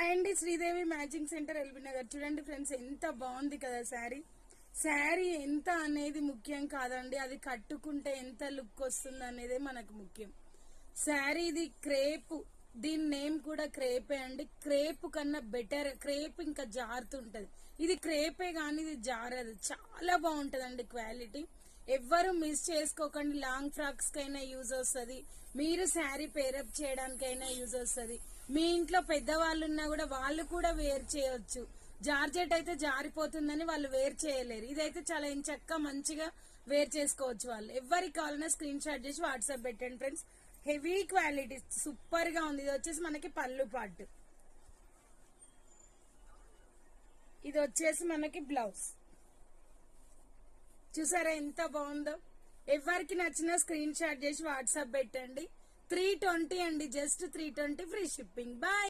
Hi అండి, Sridevi matching centre LB Nagar. చూడండి friends, ఎంత బాగుంది కదా శారీ. శారీ ఎంత అనేది ముఖ్యం కాదండి, అది కట్టుకుంటే ఎంత లుక్ వస్తుంది అనేదే మనకు ముఖ్యం. శారీ ఇది క్రేప్, దీని నేమ్ కూడా క్రేపే అండి. క్రేప్ కన్నా బెటర్, క్రేప్ ఇంకా జారుతుంటది. ఇది క్రేపే కానీ ఇది జారదు. చాలా బాగుంటదండి క్వాలిటీ. ఎవ్వరు మిస్ చేసుకోకండి. లాంగ్ ఫ్రాక్స్ కైనా యూజ్ వస్తుంది, మీరు శారీ పేరప్ చేయడానికైనా యూజ్ వస్తుంది. మీ ఇంట్లో పెద్దవాళ్ళు ఉన్నా కూడా వాళ్ళు కూడా వేర్ చేయొచ్చు. జార్జెట్ అయితే జారిపోతుందని వాళ్ళు వేర్ చేయలేరు. ఇదైతే చాలా చక్కగా మంచిగా వేర్ చేసుకోవచ్చు. వాళ్ళు ఎవరికి కావాలన్నా స్క్రీన్ షాట్ చేసి వాట్సాప్ పెట్టండి ఫ్రెండ్స్. హెవీ క్వాలిటీ, సూపర్ గా ఉంది. ఇది వచ్చేసి మనకి పళ్ళు పాటు, ఇది వచ్చేసి మనకి బ్లౌజ్. చూసారా ఎంత బాగుందో. ఎవరికి నచ్చినా స్క్రీన్ షాట్ చేసి వాట్సాప్ పెట్టండి. 320 అండి, జస్ట్ 320 ఫ్రీ షిప్పింగ్. బాయ్.